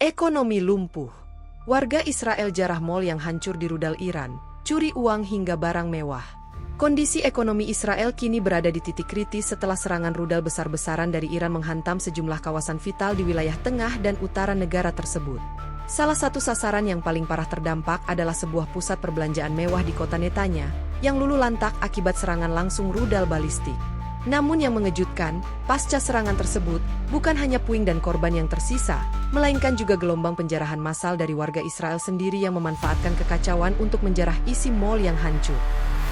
Ekonomi lumpuh. Warga Israel jarah mal yang hancur di rudal Iran, curi uang hingga barang mewah. Kondisi ekonomi Israel kini berada di titik kritis setelah serangan rudal besar-besaran dari Iran menghantam sejumlah kawasan vital di wilayah tengah dan utara negara tersebut. Salah satu sasaran yang paling parah terdampak adalah sebuah pusat perbelanjaan mewah di kota Netanya, yang luluh lantak akibat serangan langsung rudal balistik. Namun yang mengejutkan, pasca serangan tersebut, bukan hanya puing dan korban yang tersisa, melainkan juga gelombang penjarahan massal dari warga Israel sendiri yang memanfaatkan kekacauan untuk menjarah isi mal yang hancur.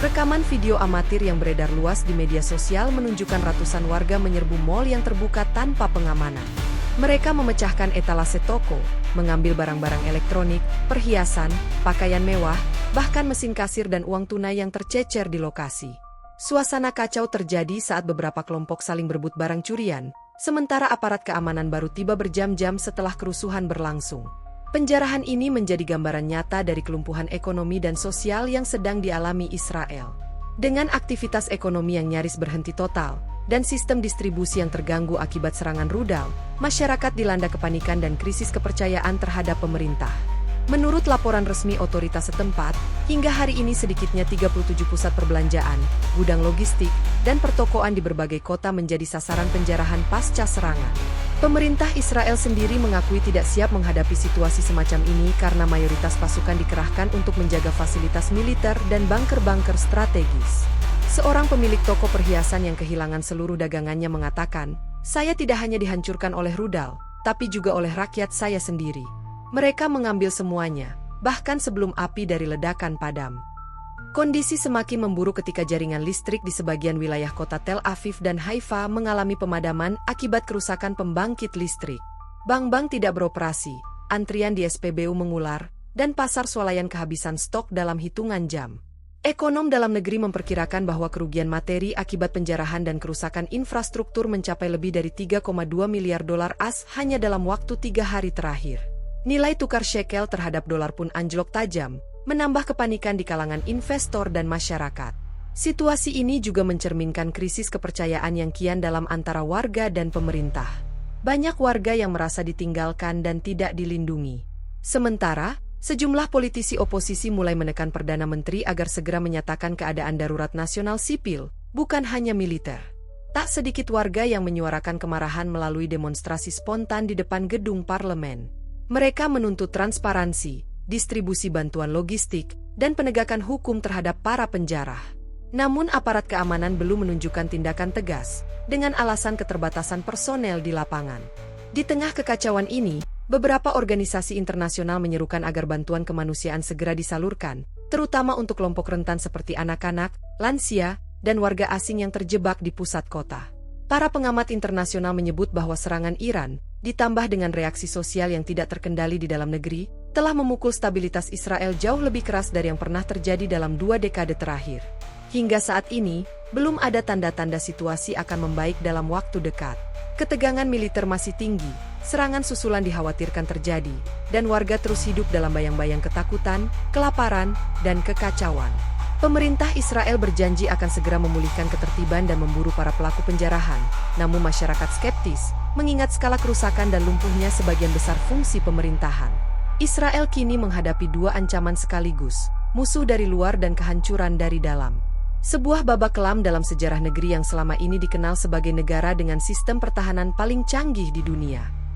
Rekaman video amatir yang beredar luas di media sosial menunjukkan ratusan warga menyerbu mal yang terbuka tanpa pengamanan. Mereka memecahkan etalase toko, mengambil barang-barang elektronik, perhiasan, pakaian mewah, bahkan mesin kasir dan uang tunai yang tercecer di lokasi. Suasana kacau terjadi saat beberapa kelompok saling berebut barang curian, sementara aparat keamanan baru tiba berjam-jam setelah kerusuhan berlangsung. Penjarahan ini menjadi gambaran nyata dari kelumpuhan ekonomi dan sosial yang sedang dialami Israel. Dengan aktivitas ekonomi yang nyaris berhenti total, dan sistem distribusi yang terganggu akibat serangan rudal, masyarakat dilanda kepanikan dan krisis kepercayaan terhadap pemerintah. Menurut laporan resmi otoritas setempat, hingga hari ini sedikitnya 37 pusat perbelanjaan, gudang logistik, dan pertokoan di berbagai kota menjadi sasaran penjarahan pasca serangan. Pemerintah Israel sendiri mengakui tidak siap menghadapi situasi semacam ini karena mayoritas pasukan dikerahkan untuk menjaga fasilitas militer dan bunker-bunker strategis. Seorang pemilik toko perhiasan yang kehilangan seluruh dagangannya mengatakan, "Saya tidak hanya dihancurkan oleh rudal, tapi juga oleh rakyat saya sendiri. Mereka mengambil semuanya, bahkan sebelum api dari ledakan padam." Kondisi semakin memburuk ketika jaringan listrik di sebagian wilayah kota Tel Aviv dan Haifa mengalami pemadaman akibat kerusakan pembangkit listrik. Bank-bank tidak beroperasi, antrian di SPBU mengular, dan pasar swalayan kehabisan stok dalam hitungan jam. Ekonom dalam negeri memperkirakan bahwa kerugian materi akibat penjarahan dan kerusakan infrastruktur mencapai lebih dari 3,2 miliar dolar AS hanya dalam waktu 3 hari terakhir. Nilai tukar shekel terhadap dolar pun anjlok tajam, menambah kepanikan di kalangan investor dan masyarakat. Situasi ini juga mencerminkan krisis kepercayaan yang kian dalam antara warga dan pemerintah. Banyak warga yang merasa ditinggalkan dan tidak dilindungi. Sementara, sejumlah politisi oposisi mulai menekan Perdana Menteri agar segera menyatakan keadaan darurat nasional sipil, bukan hanya militer. Tak sedikit warga yang menyuarakan kemarahan melalui demonstrasi spontan di depan gedung parlemen. Mereka menuntut transparansi, distribusi bantuan logistik, dan penegakan hukum terhadap para penjara. Namun aparat keamanan belum menunjukkan tindakan tegas, dengan alasan keterbatasan personel di lapangan. Di tengah kekacauan ini, beberapa organisasi internasional menyerukan agar bantuan kemanusiaan segera disalurkan, terutama untuk kelompok rentan seperti anak-anak, lansia, dan warga asing yang terjebak di pusat kota. Para pengamat internasional menyebut bahwa serangan Iran, ditambah dengan reaksi sosial yang tidak terkendali di dalam negeri, telah memukul stabilitas Israel jauh lebih keras dari yang pernah terjadi dalam 2 dekade terakhir. Hingga saat ini, belum ada tanda-tanda situasi akan membaik dalam waktu dekat. Ketegangan militer masih tinggi, serangan susulan dikhawatirkan terjadi, dan warga terus hidup dalam bayang-bayang ketakutan, kelaparan, dan kekacauan. Pemerintah Israel berjanji akan segera memulihkan ketertiban dan memburu para pelaku penjarahan, namun masyarakat skeptis, mengingat skala kerusakan dan lumpuhnya sebagian besar fungsi pemerintahan. Israel kini menghadapi 2 ancaman sekaligus, musuh dari luar dan kehancuran dari dalam. Sebuah babak kelam dalam sejarah negeri yang selama ini dikenal sebagai negara dengan sistem pertahanan paling canggih di dunia.